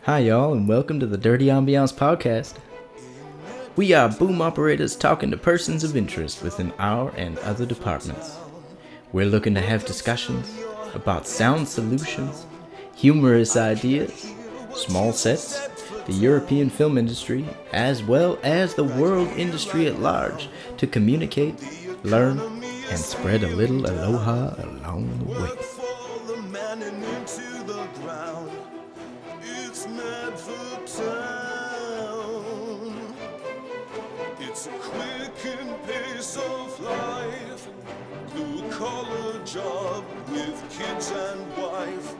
Hi, y'all, and welcome to the Dirty Ambiance Podcast. We are boom operators talking to persons of interest within our and other departments. We're looking to have discussions about sound solutions, humorous ideas, small sets, the European film industry, as well as the world industry at large, to communicate, learn, and spread a little aloha along the way. It's a quickened pace of life, blue-collar job with kids and wife,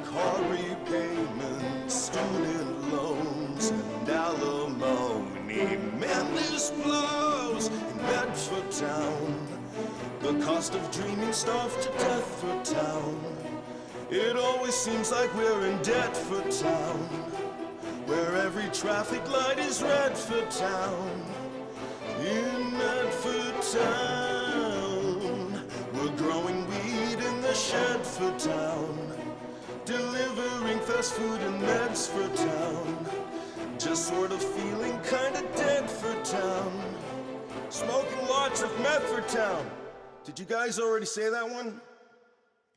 car repayment, student loans, and alimony. Man, this blows in Bedford town. The cost of dreaming starved to death for town. It always seems like we're in debt for town, where every traffic light is red for town. In Medford town, we're growing weed in the shed for town, delivering fast food and meds for town, just sort of feeling kinda dead for town, smoking lots of meth for town. Did you guys already say that one?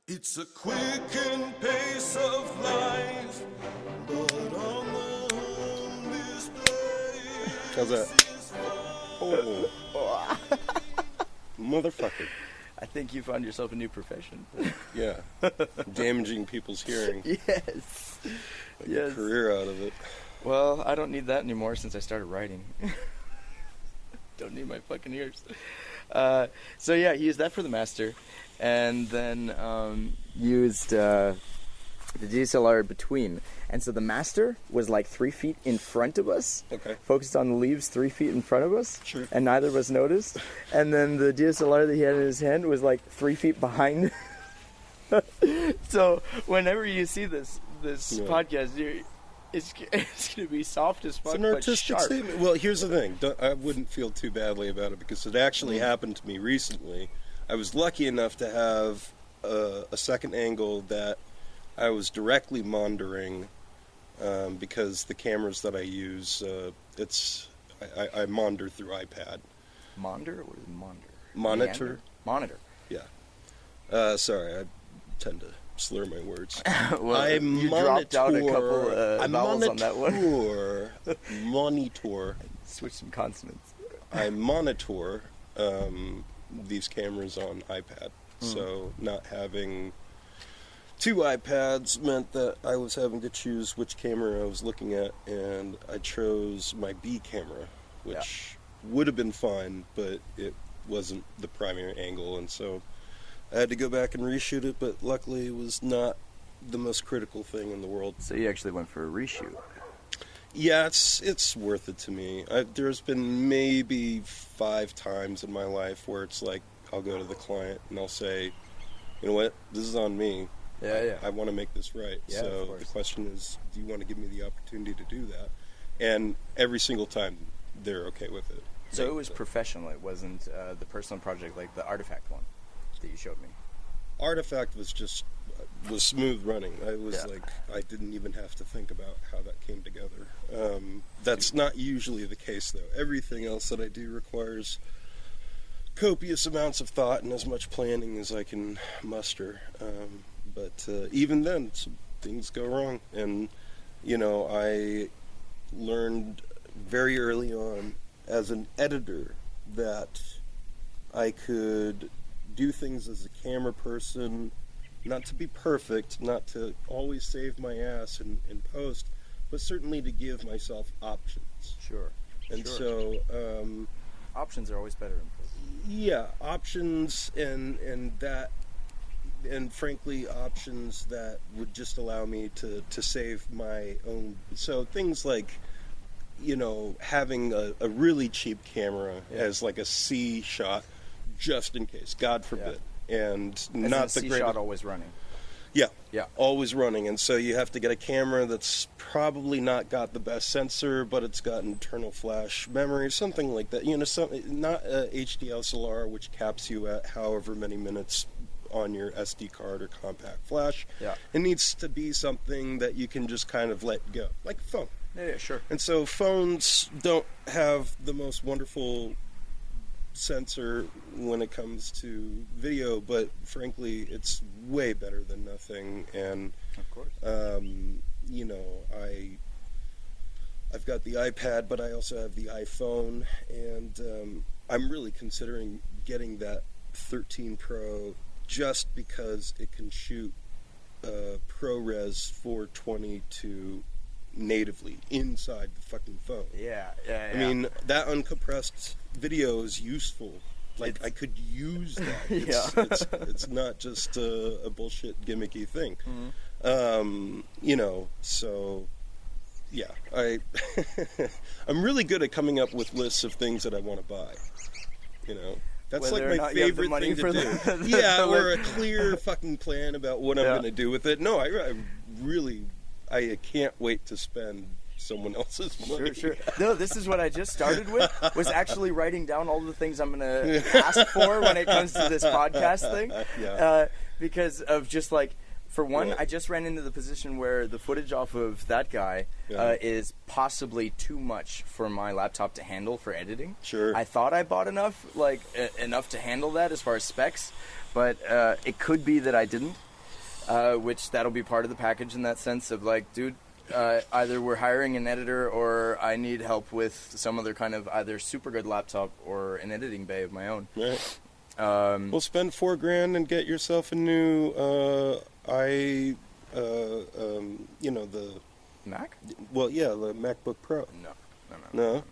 It's a quickened pace of life, but on the home display. How's that? Oh. Motherfucker. I think you found yourself a new profession. Yeah. Damaging people's hearing. Yes. A career out of it. Well, I don't need that anymore since I started writing. Don't need my fucking ears. So yeah, he used that for the master, and then used the DSLR between. And so the master was like 3 feet in front of us, Okay. focused on the leaves 3 feet in front of us, Sure. and neither of us noticed. And then the DSLR that he had in his hand was like 3 feet behind. So whenever you see this podcast, it's going to be soft as fuck, It's an but artistic sharp. statement. Well, here's the thing. I wouldn't feel too badly about it because it actually happened to me recently. I was lucky enough to have a second angle that I was directly monitoring because the cameras that I use, I monitor through iPad. Monitor? What is monitor? Monitor. Meander? Monitor. Yeah. Sorry, I tend to slur my words. Well, you dropped out a couple vowels on that one. Monitor. Switch some consonants. I monitor these cameras on iPad. So not having two iPads meant that I was having to choose which camera I was looking at, and I chose my B camera, which would have been fine, but it wasn't the primary angle, and so I had to go back and reshoot it, but luckily it was not the most critical thing in the world. So you actually went for a reshoot. Yeah, it's worth it to me. There's been maybe 5 times in my life where it's like I'll go to the client and I'll say, you know what, this is on me. Yeah. I want to make this right. Yeah, so the question is, do you want to give me the opportunity to do that? And every single time they're okay with it. So it was professional. It wasn't the personal project like the Artifact one that you showed me. Artifact was smooth running. I was Yeah. like, I didn't even have to think about how that came together. That's not usually the case, though. Everything else that I do requires copious amounts of thought and as much planning as I can muster. But even then, some things go wrong. And, I learned very early on as an editor that I could do things as a camera person, not to be perfect, not to always save my ass in post, but certainly to give myself options. Sure. And options are always better in post. Yeah, options and frankly options that would just allow me to save my own. So things like, having a really cheap camera as like a C shot, just in case, God forbid, and As not the the C greatest. shot always running. Yeah, always running, and so you have to get a camera that's probably not got the best sensor, but it's got internal flash memory, something like that. Not a HDSLR, which caps you at however many minutes on your SD card or compact flash. Yeah. It needs to be something that you can just kind of let go, like a phone. Yeah, sure. And so phones don't have the most wonderful sensor when it comes to video, but frankly, it's way better than nothing. And of course, you know, I've got the iPad, but I also have the iPhone, and I'm really considering getting that 13 Pro just because it can shoot ProRes 420 to natively inside the fucking phone. yeah. I mean, that uncompressed video is useful. Like, I could use that. It's not just a bullshit gimmicky thing. You know, so yeah, I'm really good at coming up with lists of things that I want to buy. You know, that's Whether like my favorite thing to do. Yeah, or a clear fucking plan about what I'm going to do with it. No, I really can't wait to spend someone else's money. Sure. No, this is what I just started with, was actually writing down all the things I'm going to ask for when it comes to this podcast thing. Yeah. Because of just like, for one, I just ran into the position where the footage off of that guy is possibly too much for my laptop to handle for editing. Sure. I thought I bought enough to handle that as far as specs, but it could be that I didn't, which that'll be part of the package in that sense of like, dude, either we're hiring an editor or I need help with some other kind of either super good laptop or an editing bay of my own. Right. Well, spend $4,000 and get yourself a new you know, the Mac? Well, yeah, the MacBook Pro. No.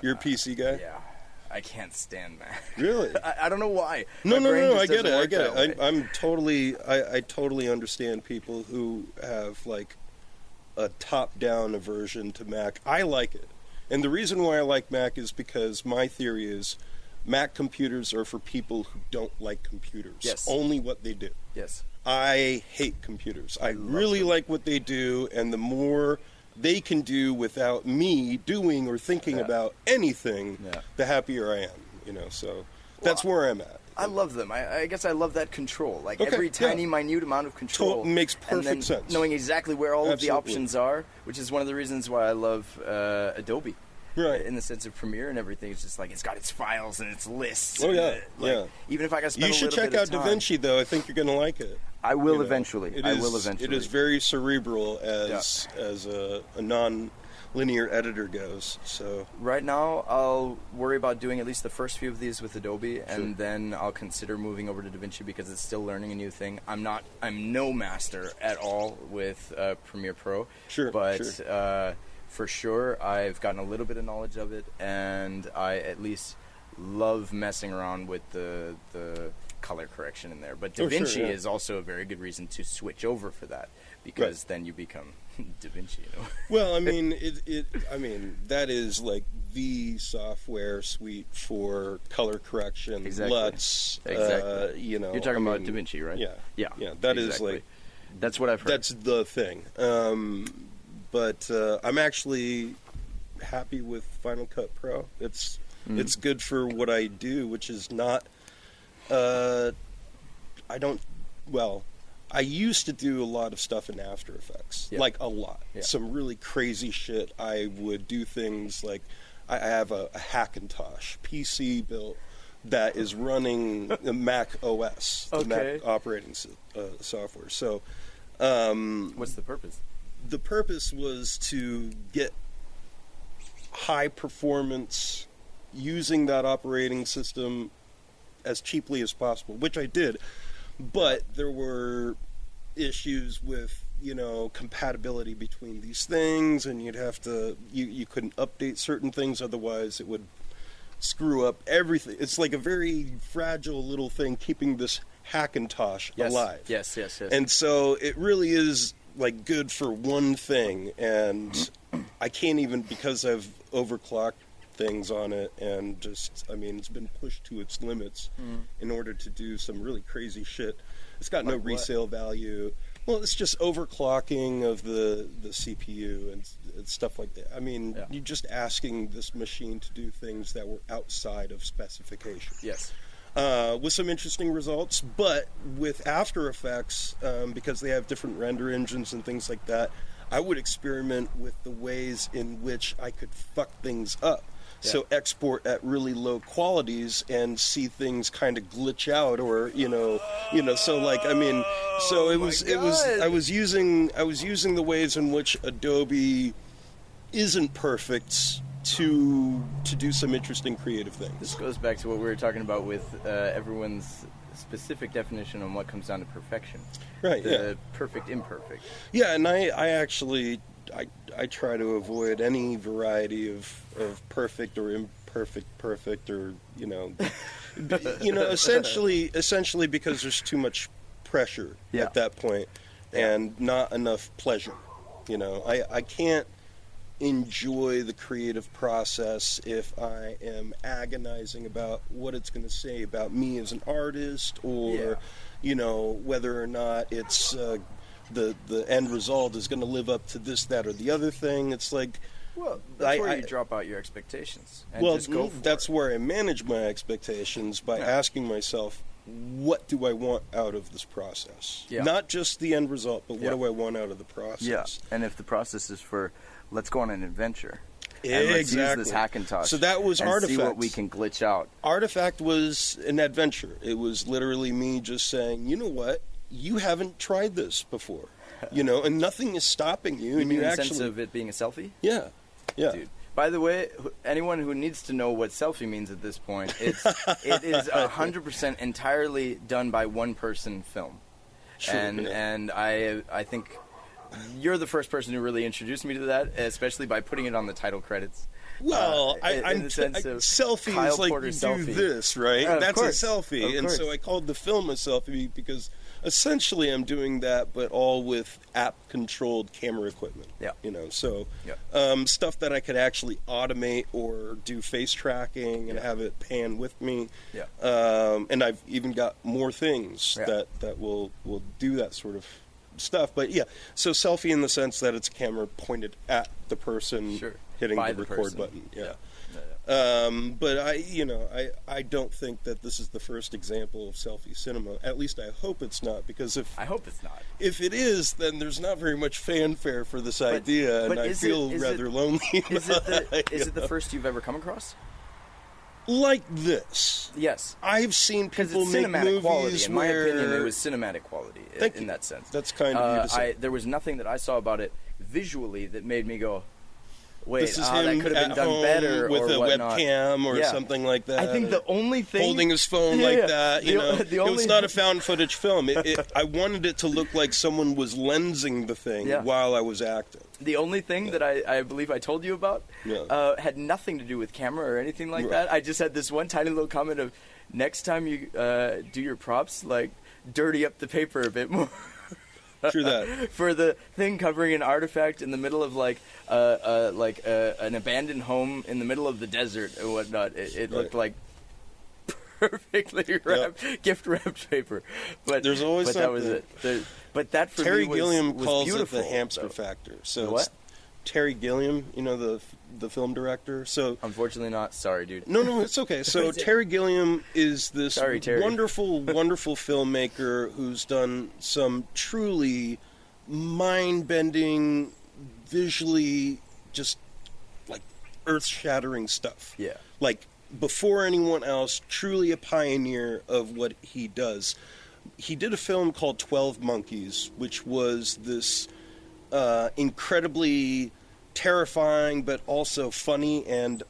You're a PC guy? Yeah. I can't stand Mac. Really? I don't know why. No, My brain just I get doesn't it. work that way. I'm totally, I totally understand people who have like a top-down aversion to Mac. I like it. And the reason why I like Mac is because my theory is Mac computers are for people who don't like computers. Yes. Only what they do. Yes. I hate computers. I really like what they do, and the more they can do without me doing or thinking about anything, the happier I am. You know, so that's where I'm at. I love them. I guess I love that control. Like every tiny, minute amount of control. Makes perfect and then sense. Knowing exactly where all of the options are, which is one of the reasons why I love Adobe. Right. In the sense of Premiere and everything, it's just like it's got its files and its lists. Oh yeah, Even if I got to spend you should check out DaVinci though. I think you're going to like it. I will eventually. It is very cerebral as a non-linear editor goes. So right now, I'll worry about doing at least the first few of these with Adobe, and then I'll consider moving over to DaVinci because it's still learning a new thing. I'm no master at all with Premiere Pro. But for sure, I've gotten a little bit of knowledge of it, and I at least love messing around with the color correction in there. But DaVinci is also a very good reason to switch over for that, because then you become DaVinci, you know. Well, I mean, that is like the software suite for color correction. LUTs. Exactly. You know, you're talking about DaVinci, right? Yeah. That is like that's what I've heard. That's the thing. But I'm actually happy with Final Cut Pro. It's good for what I do, which is not. I used to do a lot of stuff in After Effects, like a lot. Some really crazy shit. I would do things like I have a Hackintosh PC built that is running the Mac OS, the Mac operating software. So, what's the purpose? The purpose was to get high performance using that operating system as cheaply as possible, which I did. But there were issues with, compatibility between these things, and you'd have to, you couldn't update certain things, otherwise it would screw up everything. It's like a very fragile little thing keeping this Hackintosh alive. Yes. And so it really is like good for one thing, and I can't even, because I've overclocked things on it, and just, it's been pushed to its limits in order to do some really crazy shit. It's got no resale value. Well, it's just overclocking of the CPU and stuff like that. You're just asking this machine to do things that were outside of specification. Yes. with some interesting results. But with After Effects, because they have different render engines and things like that, I would experiment with the ways in which I could fuck things up. Yeah. So export at really low qualities and see things kind of glitch out, or so like I mean, so it was I was using the ways in which Adobe isn't perfect to do some interesting creative things. This goes back to what we were talking about with everyone's specific definition on what comes down to perfection. Right. The perfect imperfect. Yeah, and I actually I try to avoid any variety of perfect or imperfect perfect, or essentially because there's too much pressure at that point and not enough pleasure. I can't enjoy the creative process if I am agonizing about what it's going to say about me as an artist, or whether or not it's the end result is going to live up to this, that, or the other thing. It's like, well, that's where you drop out your expectations and just go for that's where I manage my expectations by asking myself, what do I want out of this process? Yeah. Not just the end result, but what do I want out of the process? Yeah, and if the process is for, let's go on an adventure. And let's use this Hackintosh. So that was and Artifact. See what we can glitch out. Artifact was an adventure. It was literally me just saying, you know what? You haven't tried this before, and nothing is stopping you. You mean in the sense of it being a selfie? Yeah. Dude. By the way, anyone who needs to know what selfie means at this point, it is 100% entirely done by one person film. Sure, and I think you're the first person who really introduced me to that, especially by putting it on the title credits. Well, selfie Kyle is like Porter you selfie. Do this, right? That's course. A selfie, and so I called the film a selfie because essentially I'm doing that, but all with app-controlled camera equipment. Yeah. Stuff that I could actually automate or do face tracking and have it pan with me. Yeah. And I've even got more things that will do that sort of stuff. But yeah, so selfie in the sense that it's a camera pointed at the person hitting the record button. Yeah. But I don't think that this is the first example of selfie cinema. At least I hope it's not, because I hope it's not. If it is, then there's not very much fanfare for this idea, and I feel rather lonely. Is it the first you've ever come across? Like this? Yes. I've seen people make movies quality. In my where... opinion, it was cinematic quality in that sense. That's kind of you to say. There was nothing that I saw about it visually that made me go, wait, this is that him could have been at done home better with or a whatnot. webcam or something like that. I think the only thing... Holding his phone like that, it was not a found footage film. I wanted it to look like someone was lensing the thing while I was acting. The only thing that I believe I told you about had nothing to do with camera or anything like that. I just had this one tiny little comment of, next time you do your props, like, dirty up the paper a bit more. True that. For the thing covering an artifact in the middle of an abandoned home in the middle of the desert and whatnot, it looked like perfectly wrapped, gift wrapped paper. But there's always something. That was it. But that for Terry me was Gilliam was calls beautiful, it the hamster factor. So what? Terry Gilliam, the film director. So unfortunately not. Sorry, dude. No, it's okay. So Terry Gilliam is this wonderful, wonderful filmmaker who's done some truly mind-bending, visually just like earth-shattering stuff. Yeah. Like before anyone else, truly a pioneer of what he does. He did a film called 12 Monkeys, which was this incredibly terrifying but also funny and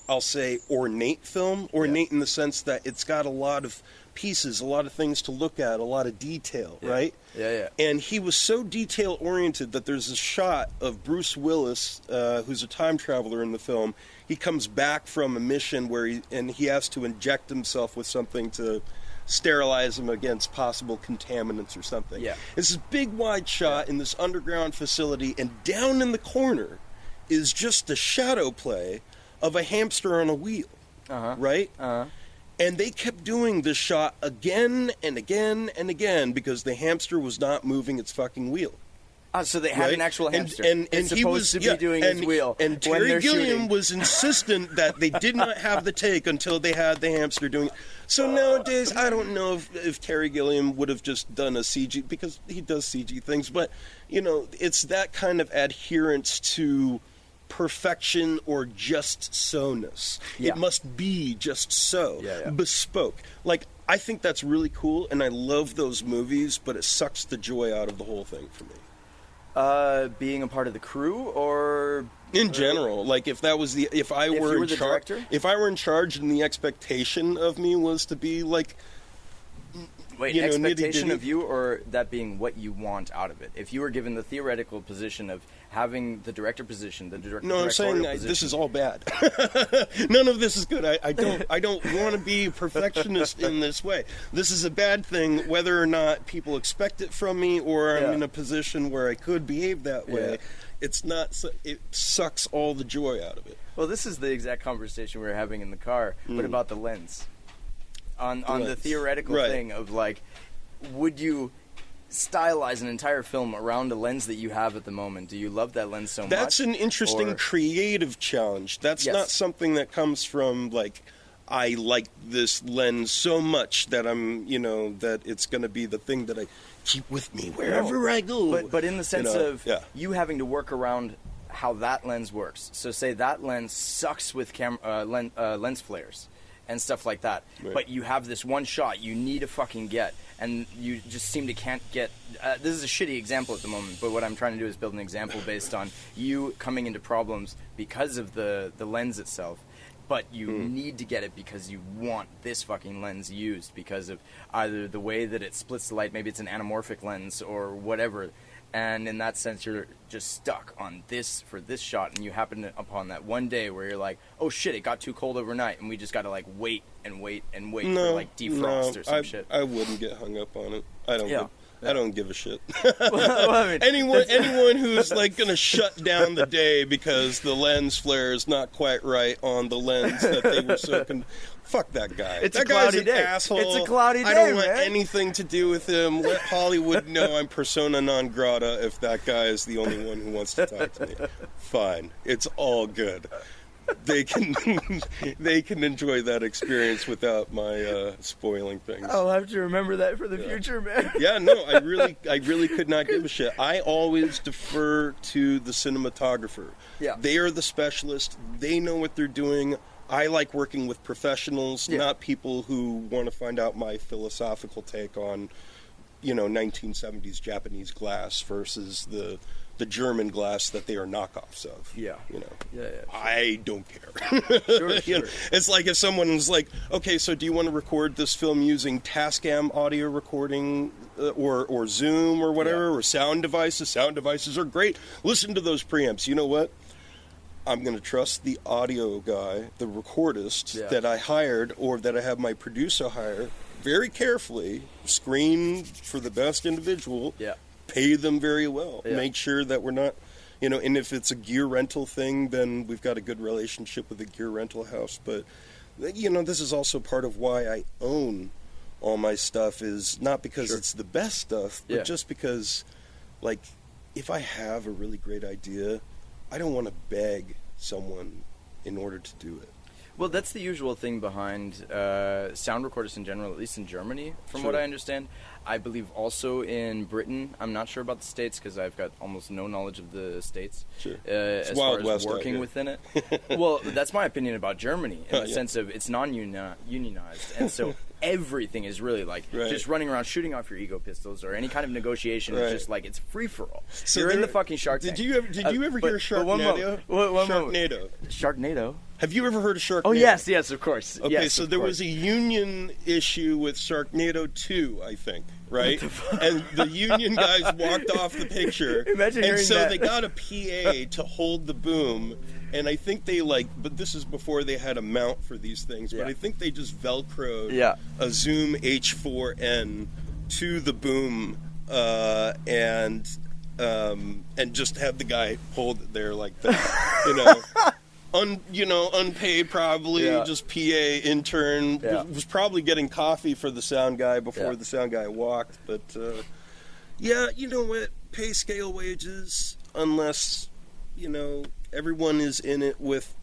I'll say ornate film. Ornate in the sense that it's got a lot of pieces, a lot of things to look at, a lot of detail, right? Yeah. And he was so detail oriented that there's a shot of Bruce Willis, who's a time traveler in the film. He comes back from a mission where he has to inject himself with something to sterilize him against possible contaminants or something. Yeah. It's this big wide shot in this underground facility, and down in the corner is just the shadow play of a hamster on a wheel. Right? And they kept doing this shot again and again and again because the hamster was not moving its fucking wheel. So they had right? an actual hamster. And it's he supposed was to be doing his wheel. And when Terry they're Gilliam shooting. was insistent that they did not have the take until they had the hamster doing it. So nowadays, I don't know if Terry Gilliam would have just done a CG, because he does CG things, but, it's that kind of adherence to perfection or just so-ness. Yeah. It must be just so. Yeah. Bespoke. Like, I think that's really cool, and I love those movies, but it sucks the joy out of the whole thing for me. Being a part of the crew, or in general, like if I were in charge, director? if I were in charge, and the expectation of me was to be like, wait, expectation of you, or that being what you want out of it? If you were given the theoretical position of having the director position, no, I'm saying this is all bad. None of this is good. I don't want to be a perfectionist in this way. This is a bad thing, whether or not people expect it from me, or I'm in a position where I could behave that way. It's not. It sucks all the joy out of it. Well, this is the exact conversation we were having in the car, but about the lens. On the theoretical thing of like, would you stylize an entire film around a lens that you have at the moment? Do you love that lens so much? That's an interesting creative challenge. That's not something that comes from like, I like this lens so much that I'm, that it's going to be the thing that I keep with me wherever I go. But in the sense of you having to work around how that lens works. So say that lens sucks with lens flares and stuff like that. Right. But you have this one shot you need to fucking get, and you just can't get... this is a shitty example at the moment, but what I'm trying to do is build an example based on you coming into problems because of the lens itself, but you need to get it because you want this fucking lens used because of either the way that it splits the light, maybe it's an anamorphic lens or whatever, and in that sense you're just stuck on this for this shot, and you happen upon that one day where you're like, oh shit, it got too cold overnight and we just gotta like wait for like defrost or some shit. I wouldn't get hung up on it. I don't give a shit. Well, I mean, anyone who's like gonna shut down the day because the lens flare is not quite right on the lens that they were so fuck that guy. It's that a cloudy guy's an day. asshole. It's a cloudy day, I don't want man. anything to do with him. Let Hollywood know I'm persona non grata if that guy is the only one who wants to talk to me. Fine. It's all good. They can enjoy that experience without my spoiling things. I'll have to remember that for the future, man. Yeah, no, I really could not give a shit. I always defer to the cinematographer. Yeah. They are the specialist. They know what they're doing. I like working with professionals, not people who want to find out my philosophical take on, 1970s Japanese glass versus the German glass that they are knockoffs of. Yeah. Sure. I don't care. Sure. It's like if someone's like, okay, so do you want to record this film using Tascam audio recording or Zoom or whatever, or sound devices? Sound devices are great. Listen to those preamps. You know what? I'm going to trust the audio guy, the recordist that I hired or that I have my producer hire very carefully, screen for the best individual, pay them very well, make sure that we're not, and if it's a gear rental thing, then we've got a good relationship with the gear rental house. But, this is also part of why I own all my stuff, is not because it's the best stuff, but just because, like, if I have a really great idea, I don't want to beg someone in order to do it. Well, that's the usual thing behind sound recorders in general, at least in Germany, from what I understand. I believe also in Britain. I'm not sure about the States because I've got almost no knowledge of the States as far as working within it. Well, that's my opinion about Germany in the sense of it's non-unionized, and so everything is really like just running around shooting off your ego pistols, or any kind of negotiation is just like it's free for all. So you're in the fucking Shark Tank. Did you ever hear Sharknado? Sharknado. Have you ever heard of Sharknado? Oh, yes, of course. Okay, yes, so there was a union issue with Sharknado 2, I think, right? And the union guys walked off the picture. Imagine hearing that. And so they got a PA to hold the boom, and I think they but this is before they had a mount for these things, but I think they just Velcroed a Zoom H4n to the boom, and just had the guy hold it there like that, unpaid probably, just PA intern, was probably getting coffee for the sound guy before the sound guy walked. But, you know what? pay scale wages unless, you know, everyone is in it with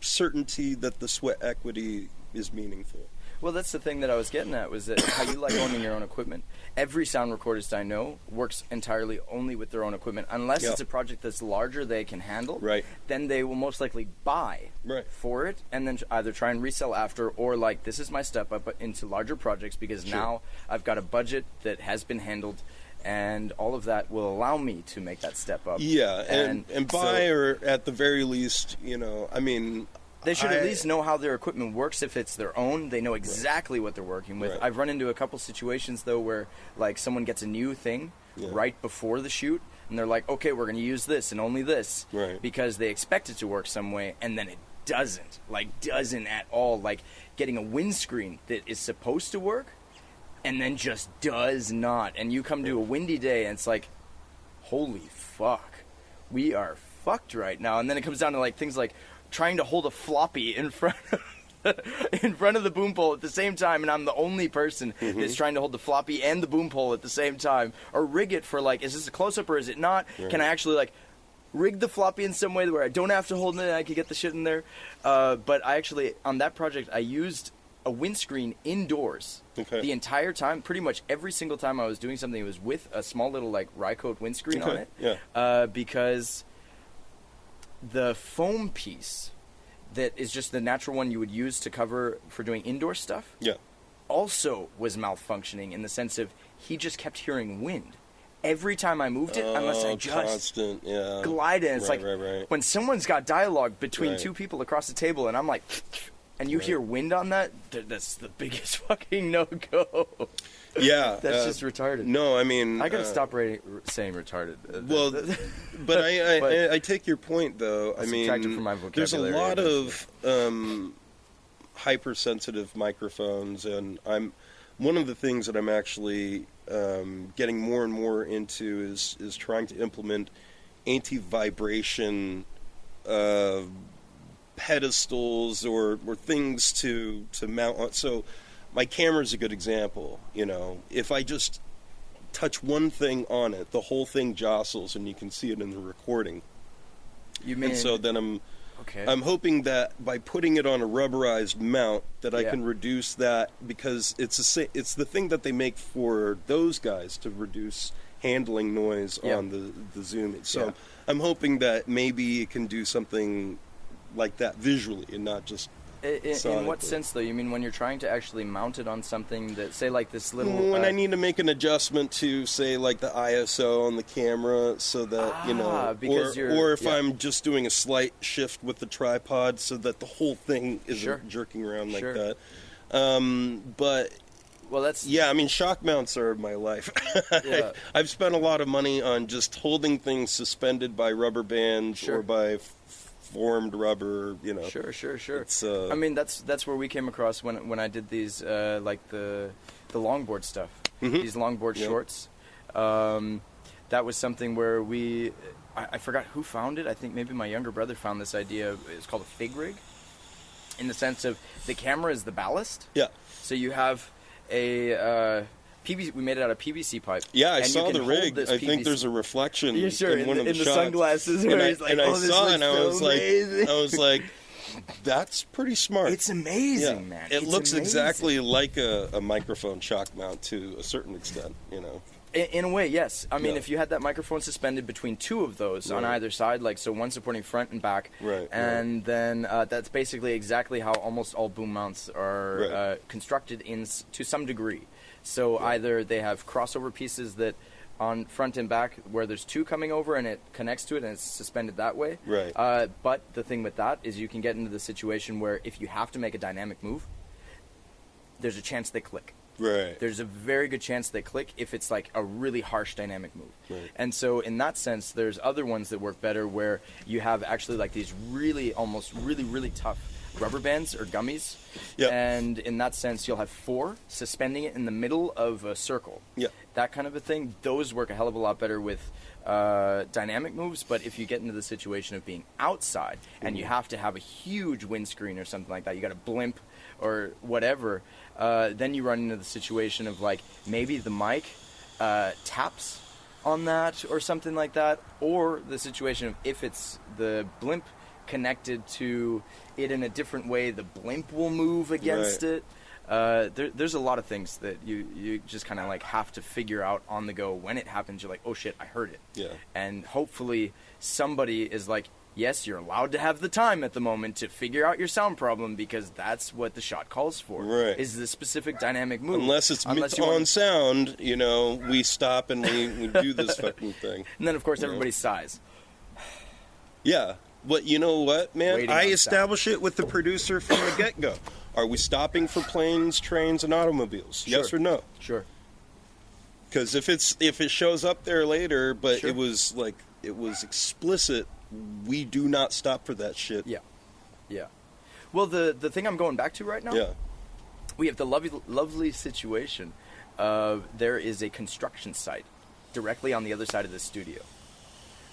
certainty that the sweat equity is meaningful. Well, that's the thing that I was getting at, was that how you like owning your own equipment. Every sound recordist I know works entirely only with their own equipment. Unless it's a project that's larger they can handle, right, then they will most likely buy for it and then either try and resell after, or like, this is my step up into larger projects because now I've got a budget that has been handled, and all of that will allow me to make that step up. Yeah, and buy, or at the very least, you know, I mean... They should at least know how their equipment works. If it's their own, they know exactly what they're working with. I've run into a couple situations, though, where like someone gets a new thing right before the shoot, and they're like, okay, we're going to use this and only this, because they expect it to work some way, and then it doesn't at all. Like getting a windscreen that is supposed to work and then just does not. And you come to a windy day, and it's like, holy fuck, we are fucked right now. And then it comes down to like things like trying to hold a floppy in front of the boom pole at the same time, and I'm the only person that's trying to hold the floppy and the boom pole at the same time, or rig it for like, is this a close-up or is it not? Can I actually like rig the floppy in some way where I don't have to hold it and I can get the shit in there? But I actually, on that project, I used a windscreen indoors the entire time. Pretty much every single time I was doing something, it was with a small little like Rycoat windscreen on it, because the foam piece that is just the natural one you would use to cover for doing indoor stuff also was malfunctioning, in the sense of he just kept hearing wind every time I moved it, unless I just glide in. It's like when someone's got dialogue between two people across the table and I'm like, and you hear wind on that, that's the biggest fucking no-go. Yeah. That's just retarded. No, I mean... I gotta stop saying retarded. Well, but I take your point, though. I mean, from my vocabulary, there's a lot of hypersensitive microphones, and one of the things that I'm actually getting more and more into is trying to implement anti-vibration pedestals or things to mount on. So my camera's a good example. You know, if I just touch one thing on it, the whole thing jostles, and you can see it in the recording. And so then I'm hoping that by putting it on a rubberized mount, that I can reduce that, because it's the thing that they make for those guys to reduce handling noise on the Zoom. So I'm hoping that maybe it can do something like that visually and not just in what sense, though? You mean when you're trying to actually mount it on something that, say, like this little... When I need to make an adjustment to, say, like the ISO on the camera, so that, you know... Or if I'm just doing a slight shift with the tripod so that the whole thing isn't jerking around like that. But... Well, that's... Yeah, I mean, shock mounts are my life. I've spent a lot of money on just holding things suspended by rubber bands or by... formed rubber, you know. Sure. I mean, that's where we came across when I did these like the longboard stuff, these longboard shorts. That was something where I forgot who found it. I think maybe my younger brother found this idea. It's called a fig rig, in the sense of the camera is the ballast. Yeah. So you have a PVC, we made it out of PVC pipe. Yeah, I saw the rig. I think there's a reflection in one of the shots. Sunglasses. Where he's like, I saw it, and I was was like, that's pretty smart. It's amazing, man. It looks exactly like a microphone shock mount to a certain extent, you know. In a way, yes. I mean, if you had that microphone suspended between two of those on either side, like, so one supporting front and back, and then that's basically exactly how almost all boom mounts are constructed to some degree. So either they have crossover pieces that on front and back where there's two coming over and it connects to it and it's suspended that way. But the thing with that is you can get into the situation where if you have to make a dynamic move, there's a chance they click. There's a very good chance they click if it's like a really harsh dynamic move. And so in that sense, there's other ones that work better where you have actually like these really tough rubber bands or gummies. And in that sense, you'll have four suspending it in the middle of a circle. That kind of a thing. Those work a hell of a lot better with dynamic moves. But if you get into the situation of being outside and you have to have a huge windscreen or something like that, you got a blimp or whatever, then you run into the situation of like maybe the mic taps on that or something like that, or the situation of if it's the blimp connected to it in a different way, the blimp will move against it. There's a lot of things that you just kind of like have to figure out on the go. When it happens, you're like, oh shit, I heard it. Yeah. And hopefully somebody is like, yes, you're allowed to have the time at the moment to figure out your sound problem, because that's what the shot calls for. Right. Is the specific dynamic move. Unless it's on sound, we stop and we do this fucking thing. And then, of course, everybody sighs. Yeah. But you know what, man? Waiting I on establish it with the producer from the get-go. Are we stopping for planes, trains, and automobiles? Sure. Yes or no? Sure. Because if it shows up there later, but Sure. it was explicit, we do not stop for that shit. Yeah. Yeah. Well, the thing I'm going back to right now, Yeah. we have the lovely situation of there is a construction site directly on the other side of the studio.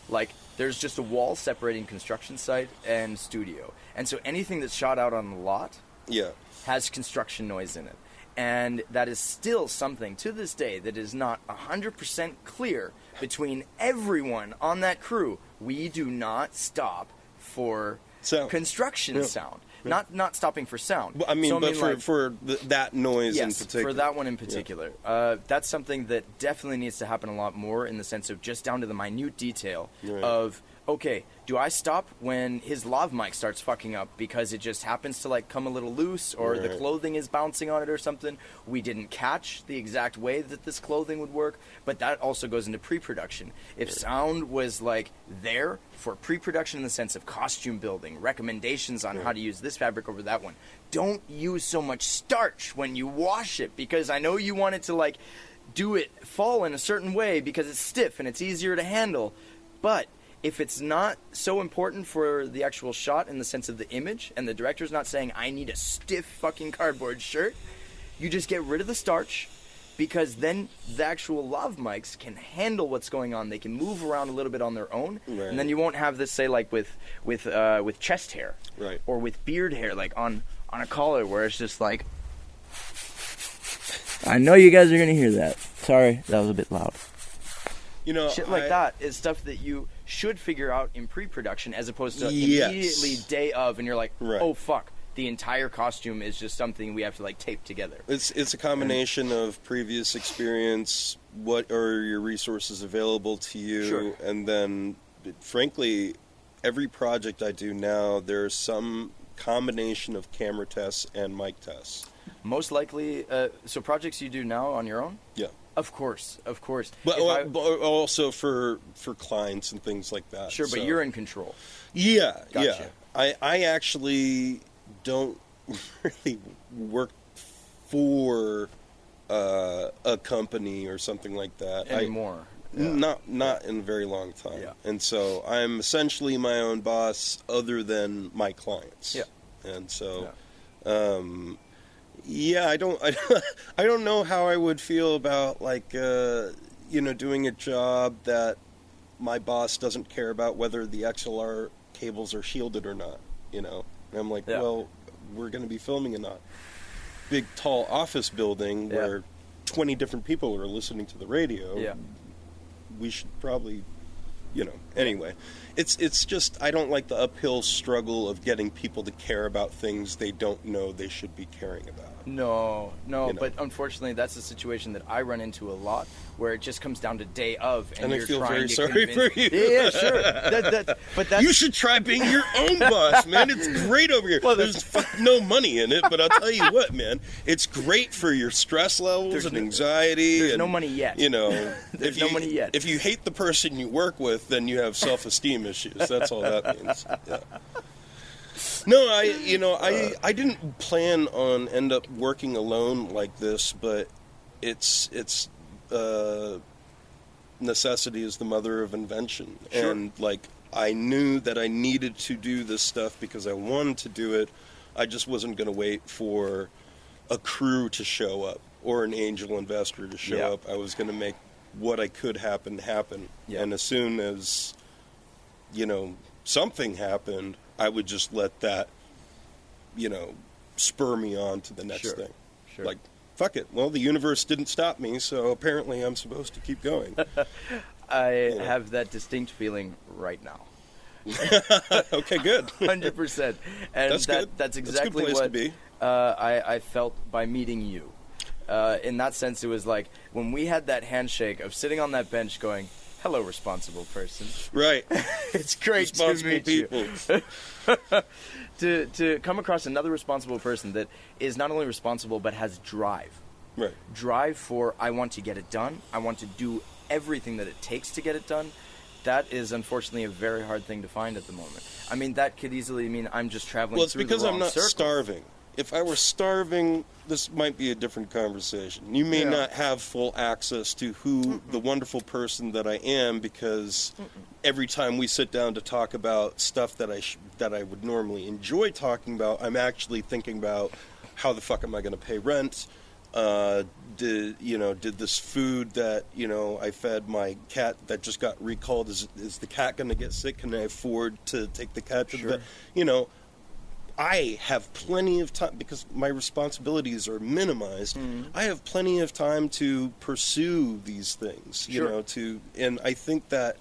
Like, there's just a wall separating construction site and studio. And so anything that's shot out on the lot Yeah. has construction noise in it. And that is still something to this day that is not 100% clear between everyone on that crew. We do not stop for Sound. construction Yeah. sound. Yeah. Not stopping for sound. I mean, So, for that noise in yes, particular. for that one in particular. That's something that definitely needs to happen a lot more, in the sense of just down to the minute detail Right. of, okay, do I stop when his lav mic starts fucking up because it just happens to like come a little loose, or the Right. clothing is bouncing on it or something? We didn't catch the exact way that this clothing would work, but that also goes into pre-production. If sound was like there for pre-production in the sense of costume building, recommendations on how to use this fabric over that one, don't use so much starch when you wash it, because I know you want it to like do it fall in a certain way because it's stiff and it's easier to handle, but if it's not so important for the actual shot in the sense of the image, and the director's not saying, I need a stiff fucking cardboard shirt, you just get rid of the starch, because then the actual lav mics can handle what's going on. They can move around a little bit on their own, Right. and then you won't have this, say, like with chest hair, Right. or with beard hair, like on a collar, where it's just like, I know you guys are gonna hear that. Sorry, that was a bit loud. Shit like that is stuff that you should figure out in pre-production, as opposed to Yes. immediately day of, and you're like, Right. oh fuck, the entire costume is just something we have to like tape together. It's a combination of previous experience, what are your resources available to you, Sure. and then, frankly, every project I do now, there's some combination of camera tests and mic tests. Most likely, so projects you do now on your own? Yeah. Of course. But If but also for clients and things like that. Sure, but so. you're in control. Yeah, Gotcha. yeah. I actually don't really work for a company or something like that Anymore. Not in a very long time. Yeah. And so I'm essentially my own boss, other than my clients. Yeah. And so, I don't know how I would feel about like doing a job that my boss doesn't care about whether the XLR cables are shielded or not. And I'm like, well, we're going to be filming in a big tall office building where 20 different people are listening to the radio. Yeah. We should probably, anyway. It's just, I don't like the uphill struggle of getting people to care about things they don't know they should be caring about. No, but unfortunately that's a situation that I run into a lot, where it just comes down to day of, and I you're feel trying very to sorry convince... for you. Yeah, sure. But that's... You should try being your own boss, man. It's great over here. Well, There's no money in it, but I'll tell you what, man. It's great for your stress levels and anxiety. There's no money yet. There's no money yet. If you hate the person you work with, then you have self-esteem issues. That's all that means. Yeah. No, I didn't plan on end up working alone like this, but it's necessity is the mother of invention. Sure. And like I knew that I needed to do this stuff because I wanted to do it. I just wasn't going to wait for a crew to show up or an angel investor to show up. I was going to make what I could happen. Yeah. And as soon as something happened, I would just let that, spur me on to the next thing. Sure. Like, fuck it. Well, the universe didn't stop me, so apparently I'm supposed to keep going. I have that distinct feeling right now. Okay, good. 100%. And That's good. That's exactly That's a good place what to be. I felt by meeting you. In that sense, it was like when we had that handshake of sitting on that bench going, hello, responsible person. Right. It's great Responsible to meet people. you. to come across another responsible person that is not only responsible but has drive. Right. Drive for, I want to get it done. I want to do everything that it takes to get it done. That is unfortunately a very hard thing to find at the moment. I mean, that could easily mean I'm just traveling Well, it's through because the wrong I'm not circle. starving. If I were starving, this might be a different conversation. You may not have full access to who the wonderful person that I am, because every time we sit down to talk about stuff that I would normally enjoy talking about, I'm actually thinking about how the fuck am I going to pay rent? Did this food that I fed my cat that just got recalled, is the cat going to get sick? Can I afford to take the cat to the vet? I have plenty of time because my responsibilities are minimized. I have plenty of time to pursue these things, and I think that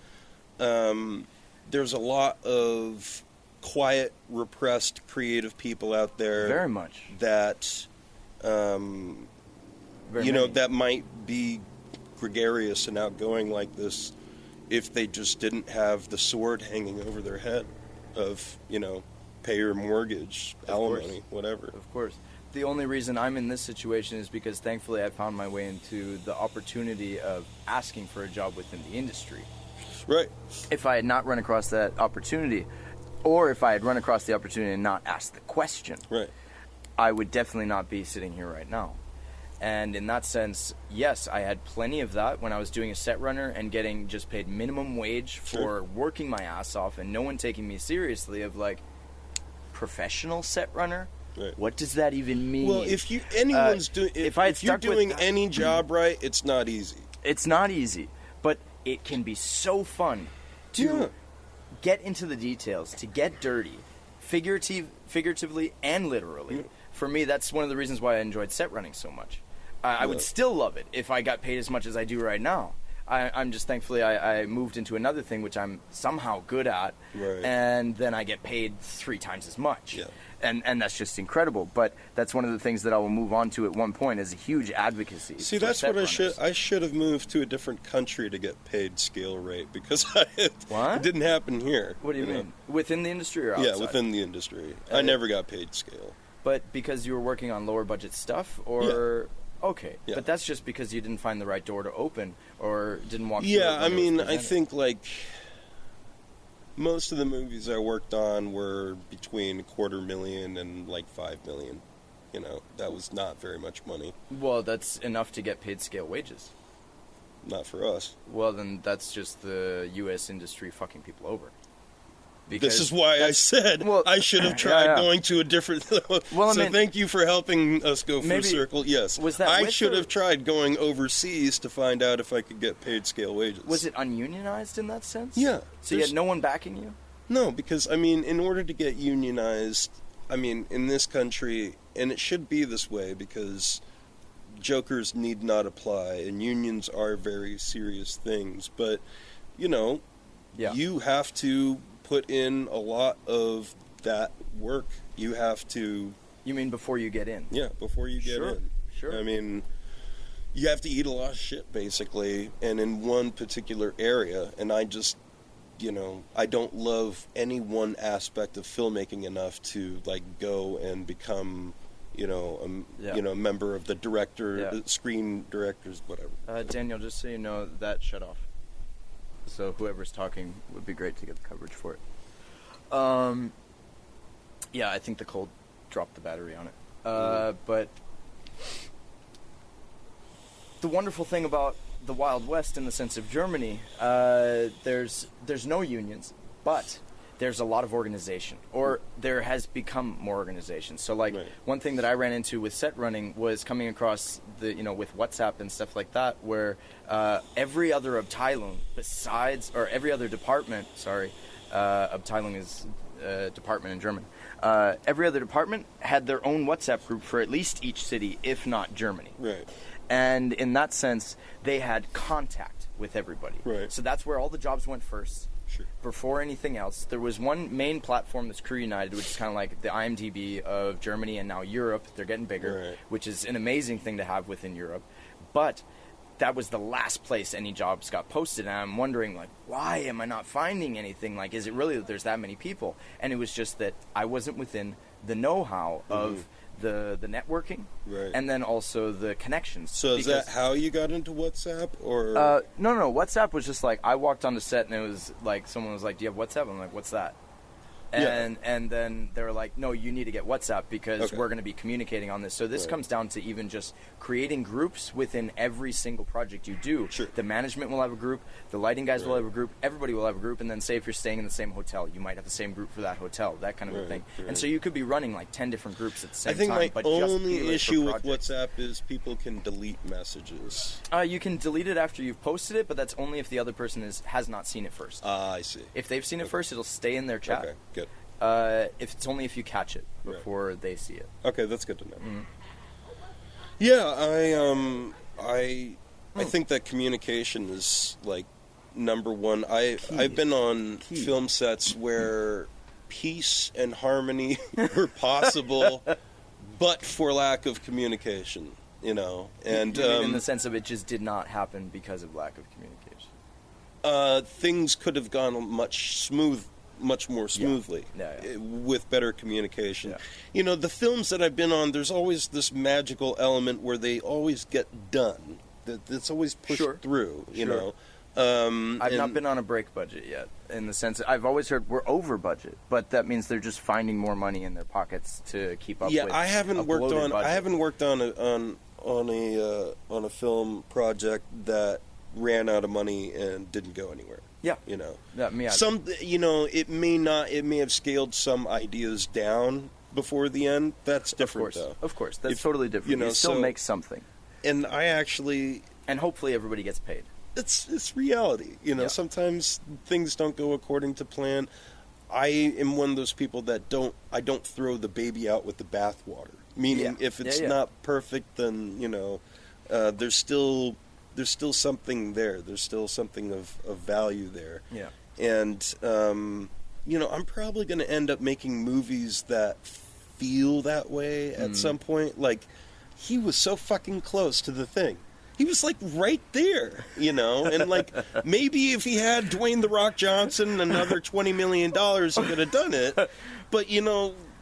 there's a lot of quiet, repressed, creative people out there. Very much. That, that might be gregarious and outgoing like this if they just didn't have the sword hanging over their head of, pay your mortgage, alimony, whatever. Of course. The only reason I'm in this situation is because thankfully I found my way into the opportunity of asking for a job within the industry. Right. If I had not run across that opportunity, or if I had run across the opportunity and not asked the question, right, I would definitely not be sitting here right now. And in that sense, yes, I had plenty of that when I was doing a set runner and getting just paid minimum wage for working my ass off and no one taking me seriously of like, professional set runner? Right. What does that even mean? Well, if you're doing any job right, it's not easy. It's not easy, but it can be so fun to get into the details, to get dirty, figuratively and literally. For me, that's one of the reasons why I enjoyed set running so much. I would still love it if I got paid as much as I do right now. I'm just thankfully I moved into another thing which I'm somehow good at, and then I get paid 3 times as much. Yeah. And that's just incredible. But that's one of the things that I will move on to at one point is a huge advocacy. See, that's what I should have moved to a different country to get paid scale rate, because it didn't happen here. What do you mean? Within the industry or outside? Yeah, within the industry. I never got paid scale. But because you were working on lower budget stuff, or... Yeah. Okay, but that's just because you didn't find the right door to open or didn't walk through it. Yeah, I mean, I think like most of the movies I worked on were between $250,000 and like $5 million. That was not very much money. Well, that's enough to get paid scale wages. Not for us. Well, then that's just the U.S. industry fucking people over. This is why I said I should have tried going to a different... thank you for helping us go full circle. Yes, I should have tried going overseas to find out if I could get paid scale wages. Was it ununionized in that sense? Yeah. So you had no one backing you? No, because, I mean, in order to get unionized, I mean, in this country, and it should be this way because jokers need not apply, and unions are very serious things, but, you have to put in a lot of that work. You have to... You mean before you get in? Yeah, before you get in. Sure. I mean, you have to eat a lot of shit, basically, and in one particular area, and I just, I don't love any one aspect of filmmaking enough to, like, go and become, a member of the the screen directors, whatever. Daniel, just so you know, that shut off. So whoever's talking would be great to get the coverage for it. Yeah, I think the cold dropped the battery on it. But the wonderful thing about the Wild West in the sense of Germany, there's no unions, but there's a lot of organization, or there has become more organization. So, like, one thing that I ran into with set running was coming across with WhatsApp and stuff like that, where every other Abteilung every other department, Abteilung is department in German, every other department had their own WhatsApp group for at least each city, if not Germany. Right. And in that sense, they had contact with everybody. Right. So that's where all the jobs went first. Sure. Before anything else, there was one main platform that's Crew United, which is kind of like the IMDb of Germany and now Europe. They're getting bigger, Right. which is an amazing thing to have within Europe. But that was the last place any jobs got posted, and I'm wondering, like, why am I not finding anything? Like, is it really that there's that many people? And it was just that I wasn't within the know-how of the networking, Right. and then also the connections. So is that how you got into WhatsApp, or? No. WhatsApp was just like, I walked on the set and it was like, someone was like, do you have WhatsApp? I'm like, what's that? And then they were like, no, you need to get WhatsApp because we're going to be communicating on this. So this comes down to even just creating groups within every single project you do. Sure. The management will have a group, the lighting guys will have a group, everybody will have a group, and then say if you're staying in the same hotel, you might have the same group for that hotel, that kind of a thing. Right. And so you could be running like 10 different groups at the same I think time. my but just only tailored for issue with projects. WhatsApp is people can delete messages. You can delete it after you've posted it, but that's only if the other person has not seen it first. I see. If they've seen it first, it'll stay in their chat. Okay, good. If it's only if you catch it before they see it. Okay, that's good to know. Yeah, I think that communication is like number one. I've been on film sets where peace and harmony were possible, but for lack of communication. You know, and You mean in the sense of it just did not happen because of lack of communication. things could have gone much more smoothly Yeah. with better communication. Yeah. You know, the films that I've been on, there's always this magical element where they always get done. That's always pushed through, you know. I've not been on a break budget yet, in the sense that I've always heard we're over budget, but that means they're just finding more money in their pockets to keep up with. Yeah, I haven't worked on a film project that ran out of money and didn't go anywhere. Yeah, you know, it may have scaled some ideas down before the end. That's different, though. Of course, that's totally different. You still make something, and and hopefully everybody gets paid. It's reality, you know. Yeah. Sometimes things don't go according to plan. I am one of those people that I don't throw the baby out with the bathwater. Meaning, if it's not perfect, then there's still something there. There's still something of value there. Yeah. And I'm probably going to end up making movies that feel that way at some point. Like, he was so fucking close to the thing. He was, like, right there, and, like, maybe if he had Dwayne "The Rock" Johnson another $20 million, he could have done it. But,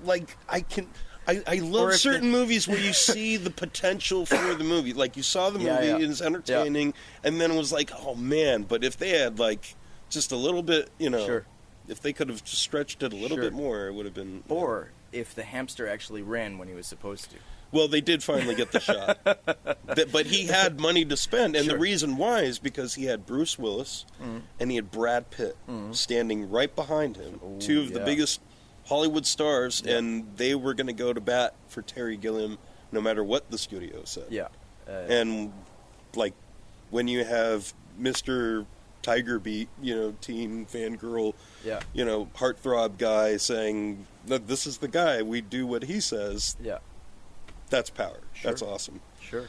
like, I love certain movies where you see the potential for the movie. Like, you saw the movie, and it's entertaining, and then it was like, oh, man, but if they had, like, just a little bit, if they could have just stretched it a little bit more, it would have been... Or if the hamster actually ran when he was supposed to. Well, they did finally get the shot. But he had money to spend, and the reason why is because he had Bruce Willis and he had Brad Pitt standing right behind him, two of the biggest Hollywood stars, and they were going to go to bat for Terry Gilliam no matter what the studio said. Yeah. And, like, when you have Mr. Tiger Beat, teen fangirl, heartthrob guy saying, this is the guy, we do what he says. Yeah. That's power. Sure. That's awesome. Sure.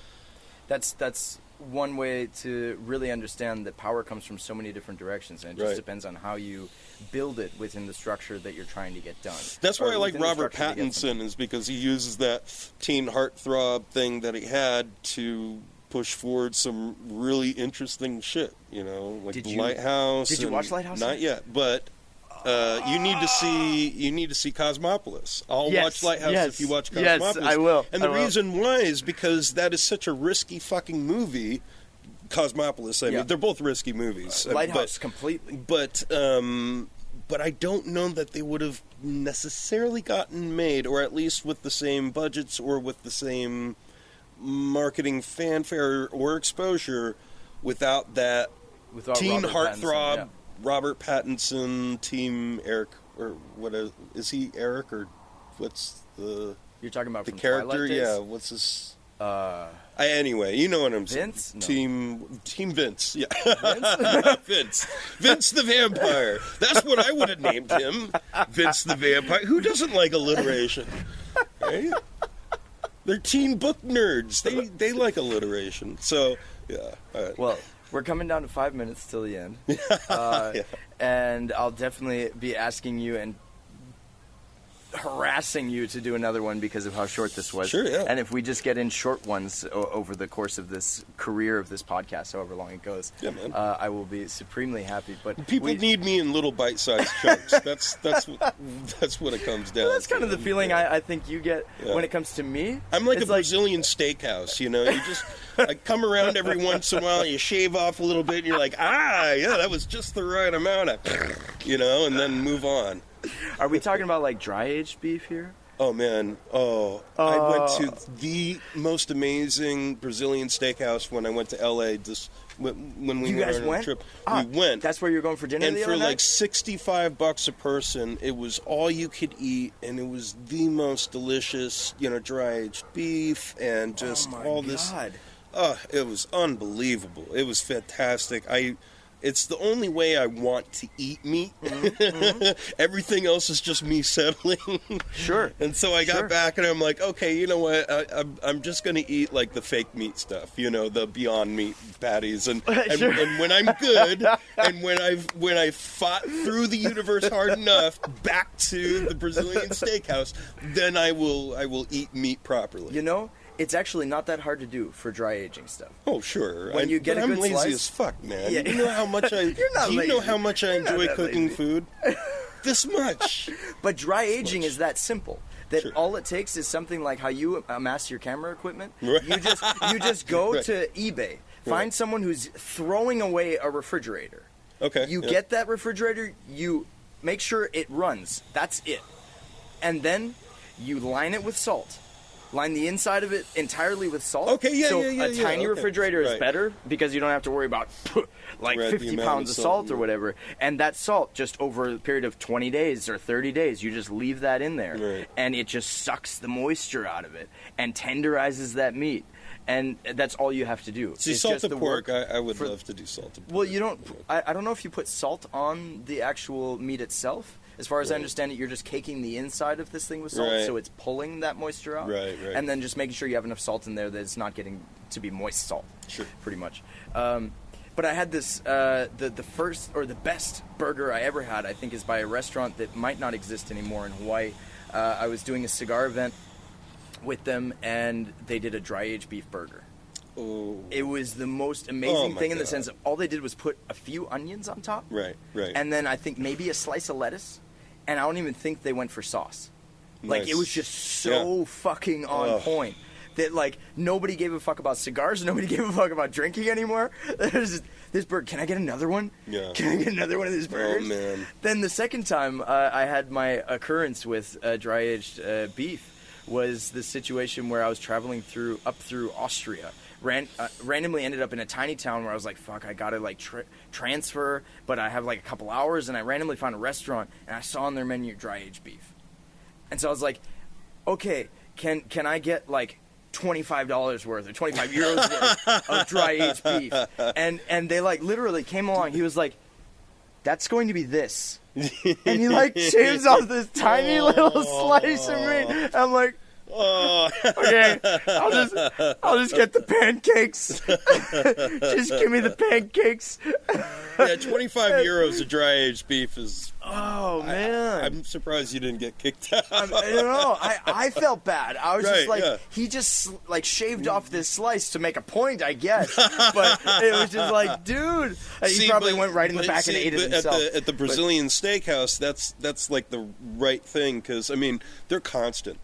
That's one way to really understand that power comes from so many different directions, and it just depends on how you build it within the structure that you're trying to get done. That's why I like Robert Pattinson, is because he uses that teen heartthrob thing that he had to push forward some really interesting shit, like Lighthouse. Did you watch Lighthouse? Not yet, but you need to see Cosmopolis. I'll watch Lighthouse if you watch Cosmopolis. Yes, I will. And the reason why is because that is such a risky fucking movie. Cosmopolis, I mean, they're both risky movies. Lighthouse, completely. But I don't know that they would have necessarily gotten made, or at least with the same budgets or with the same marketing fanfare or exposure, without that teen heartthrob. Robert Pattinson, Team Eric, or what is he? Eric, or what's the? You're talking about the from character? Twilight days? Yeah, what's his? Anyway, you know what I'm saying. Vince? No. Team Vince. Yeah, Vince the Vampire. That's what I would have named him. Vince the Vampire. Who doesn't like alliteration? Right? They're teen book nerds. They like alliteration. So yeah. Well, We're coming down to 5 minutes till the end. And I'll definitely be asking you and harassing you to do another one because of how short this was. Sure, yeah. And if we just get in short ones over the course of this career of this podcast, however long it goes, yeah, man. I will be supremely happy. But people need me in little bite-sized chunks. That's what it comes down. Well, that's kind of the feeling I think you get when it comes to me. I'm like a Brazilian steakhouse, you know. You just I come around every once in a while, you shave off a little bit, and you're like, that was just the right amount of, and then move on. Are we talking about like dry aged beef here? Oh man, I went to the most amazing Brazilian steakhouse when I went to LA. When we went on a trip, we went. That's where you were going for dinner. And the for other like night? $65 a person, it was all you could eat, and it was the most delicious, dry aged beef, and just this. It was unbelievable. It was fantastic. It's the only way I want to eat meat. Mm-hmm. Everything else is just me settling. Sure. And so I got back and I'm like, okay, you know what? I'm just going to eat like the fake meat stuff, the Beyond Meat patties. And when I'm good, and when I've fought through the universe hard enough back to the Brazilian steakhouse, then I will eat meat properly. It's actually not that hard to do for dry aging stuff. Oh, sure. When you get a good I'm lazy slice, as fuck, man. Yeah. You know how much I know how much I enjoy cooking food? This much. But dry aging is that simple. That all it takes is something like how you amass your camera equipment. Right. You just go to eBay, find someone who's throwing away a refrigerator. Okay. You get that refrigerator, you make sure it runs. That's it. And then you line it with salt. Line the inside of it entirely with salt. Okay, So a tiny refrigerator is better because you don't have to worry about like 50 pounds of salt or whatever. And that salt, just over a period of 20 days or 30 days, you just leave that in there. Right. And it just sucks the moisture out of it and tenderizes that meat. And that's all you have to do. See, salted pork, I would love to do salted pork. Well, you don't... I don't know if you put salt on the actual meat itself. As far as I understand it, you're just caking the inside of this thing with salt, so it's pulling that moisture out. Right. And then just making sure you have enough salt in there that it's not getting to be moist salt. Sure. Pretty much. But I had this, the first, or the best burger I ever had, I think, is by a restaurant that might not exist anymore in Hawaii. I was doing a cigar event with them, and they did a dry-aged beef burger. Oh. It was the most amazing thing in the sense of all they did was put a few onions on top. Right. And then I think maybe a slice of lettuce. And I don't even think they went for sauce. Nice. Like, it was just so fucking on point that, like, nobody gave a fuck about cigars. Nobody gave a fuck about drinking anymore. There's this burger. Can I get another one? Yeah. Can I get another one of these burgers? Oh, man. Then the second time I had my occurrence with dry-aged beef was the situation where I was traveling up through Austria. Randomly ended up in a tiny town where I was like, fuck, I gotta like transfer, but I have like a couple hours, and I randomly found a restaurant, and I saw on their menu dry-aged beef. And so I was like, okay, can I get like $25 worth or 25 euros worth of dry-aged beef? And they like literally came along. He was like, that's going to be this. And he like shaves off this tiny little slice of meat. I'm like, okay, I'll just get the pancakes. Just give me the pancakes. Yeah, 25 euros of dry-aged beef is... Oh, man. I'm surprised you didn't get kicked out. I don't know. I felt bad. I was just like, he just like shaved off this slice to make a point, I guess. But it was just like, dude. He probably went right in the back and ate it himself. At the Brazilian steakhouse, that's like the right thing, because, I mean, they're constant.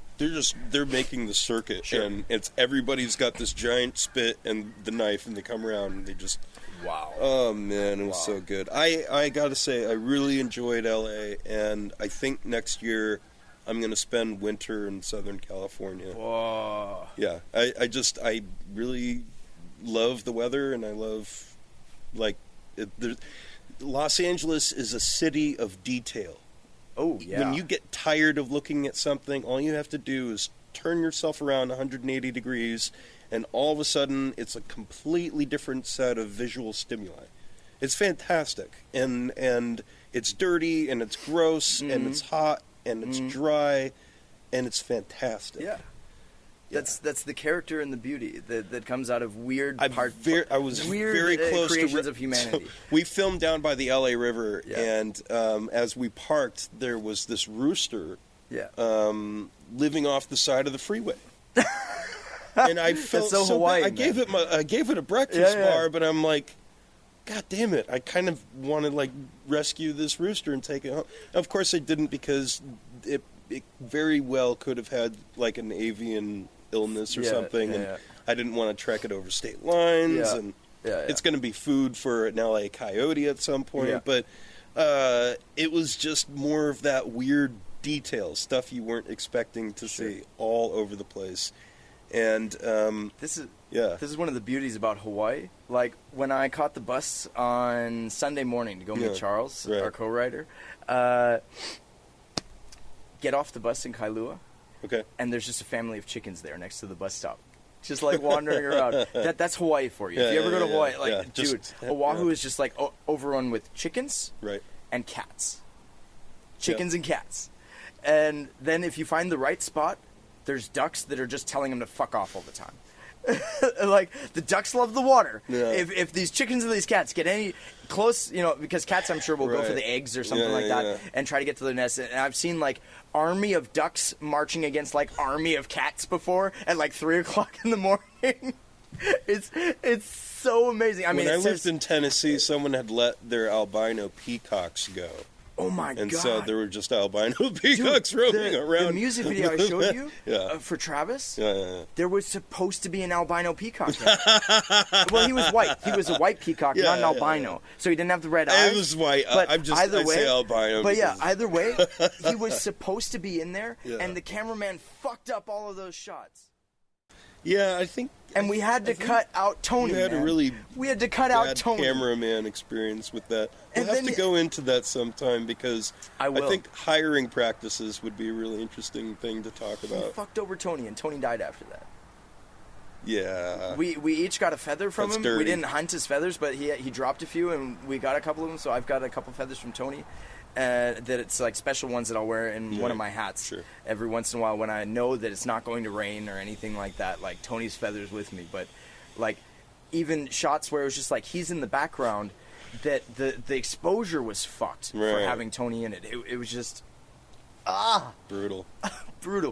They're making the circuit, and everybody's got this giant spit and the knife, and they come around and they just... Wow. Oh, man, it was so good. I gotta say, I really enjoyed LA, and I think next year I'm gonna spend winter in Southern California. Whoa. Yeah, I really love the weather, and I love, like, Los Angeles is a city of detail. Oh, yeah. When you get tired of looking at something, all you have to do is turn yourself around 180 degrees, and all of a sudden, it's a completely different set of visual stimuli. It's fantastic, and it's dirty, and it's gross, and it's hot, and it's dry, and it's fantastic. Yeah. That's the character and the beauty that comes out of weird I was weird very close creations to of humanity. So we filmed down by the LA River, Yeah. and as we parked, there was this rooster Yeah. living off the side of the freeway. And I felt so so Hawaiian, bad. I gave it a breakfast bar, but I'm like, God damn it! I kind of want to like rescue this rooster and take it home. Of course, I didn't, because it very well could have had like an avian illness or something, and I didn't want to trek it over state lines, and it's going to be food for an LA coyote at some point. But it was just more of that weird detail stuff you weren't expecting to see all over the place. And this is one of the beauties about Hawaii. Like, when I caught the bus on Sunday morning to go meet Charles, our co-writer, get off the bus in Kailua, and there's just a family of chickens there next to the bus stop, just like wandering around. That's Hawaii for you. If you ever go to Hawaii, like, dude, Oahu is just like overrun with chickens and cats. Chickens and cats. And then if you find the right spot, there's ducks that are just telling them to fuck off all the time. Like, the ducks love the water. If these chickens and these cats get any close, because cats, I'm sure, will go for the eggs or something like that and try to get to their nest. And I've seen like army of ducks marching against like army of cats before at like 3 o'clock in the morning. It's so amazing. I mean, when I lived in Tennessee, someone had let their albino peakocks go. Oh my God. And so there were just albino peacocks roaming around. The music video I showed you for Travis, there was supposed to be an albino peacock there. Well, he was white. He was a white peacock, not an albino. So he didn't have the red eyes. It was white. But I say albino. But either way, he was supposed to be in there, and the cameraman fucked up all of those shots. Yeah, I think... And we had to cut out Tony. We had to cut out Tony. Cameraman experience with that. We'll have to go into that sometime, because I think hiring practices would be a really interesting thing to talk about. He fucked over Tony, and Tony died after that. Yeah. We each got a feather from him. Dirty. We didn't hunt his feathers, but he dropped a few, and we got a couple of them. So I've got a couple feathers from Tony. That it's like special ones that I'll wear in one of my hats every once in a while when I know that it's not going to rain or anything like that. Like, Tony's feathers with me, but like even shots where it was just like he's in the background, that the exposure was fucked for having Tony in it. It was just brutal.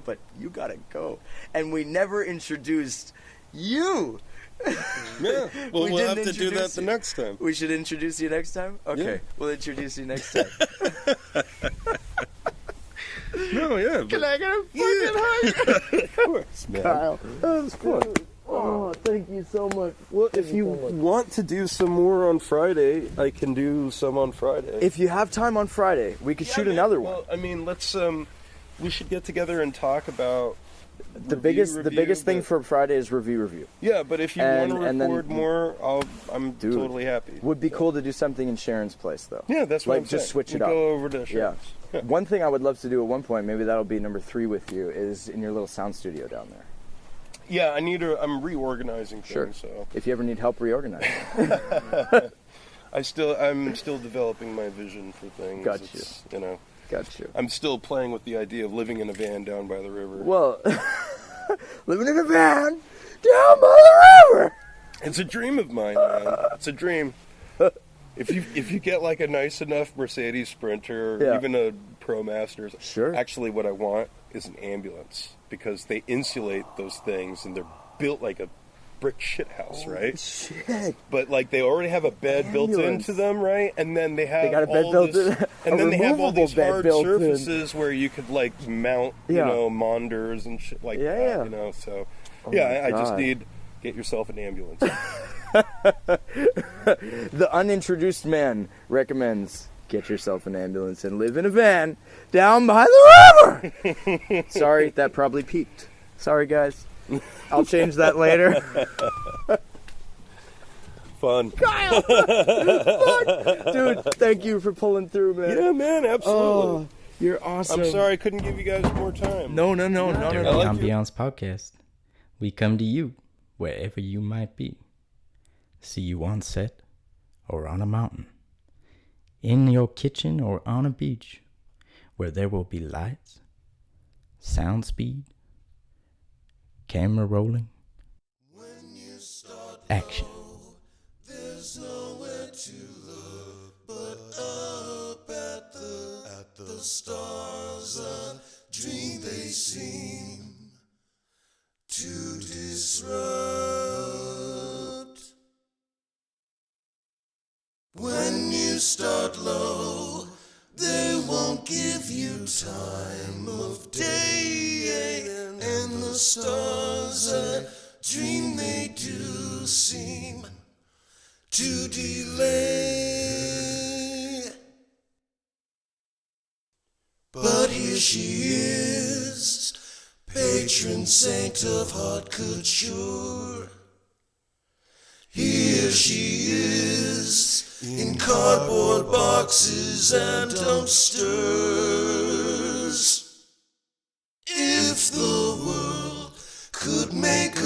But you gotta go, and we never introduced you. Yeah, well, we'll have to do that the next time. We should introduce you next time? Okay, we'll introduce you next time. No, yeah. Can I get a fucking hug? Of course, man. Kyle, that was fun. Oh, thank you so much. Well, if you want to do some more on Friday, I can do some on Friday. If you have time on Friday, we could shoot another one. Well, I mean, let's, we should get together and talk about the biggest thing for Friday is review. Yeah, but if you want to record more, I'm totally happy. Would be cool to do something in Sharon's place, though. Yeah, that's what I'm saying. Just switch it up. Go over to Sharon's. Yeah. One thing I would love to do at one point, maybe that'll be number 3 with you, is in your little sound studio down there. Yeah, I'm reorganizing things. So if you ever need help reorganizing. I'm still developing my vision for things. Got you. I'm still playing with the idea of living in a van down by the river. Well, living in a van down by the river. It's a dream of mine, man. It's a dream. If you get like a nice enough Mercedes Sprinter, or even a Pro Masters. Sure. Actually, what I want is an ambulance, because they insulate those things and they're built like a brick shit house, right? Shit. But like they already have a bed built into them, right? And then they have got a bed built in, and then they have all these hard surfaces where you could like mount, monders and shit like that, So I just need get yourself an ambulance. The unintroduced man recommends get yourself an ambulance and live in a van down by the river. Sorry, that probably peaked. Sorry, guys. I'll change that later. Fun. Kyle! Fun! Dude, thank you for pulling through, man. Yeah, man, absolutely. Oh, you're awesome. I'm sorry I couldn't give you guys more time. No. Dirty Ambiance Podcast. We come to you wherever you might be. See you on set or on a mountain, in your kitchen or on a beach, where there will be lights, sound speed, Camera rolling. Action. There's nowhere to look but up at the stars. A dream they seem to disrupt. When you start low, they won't give you time of day, and the stars a dream they do seem to delay. But here she is, patron saint of haute couture. Here she is, in cardboard boxes and dumpsters. If the world could make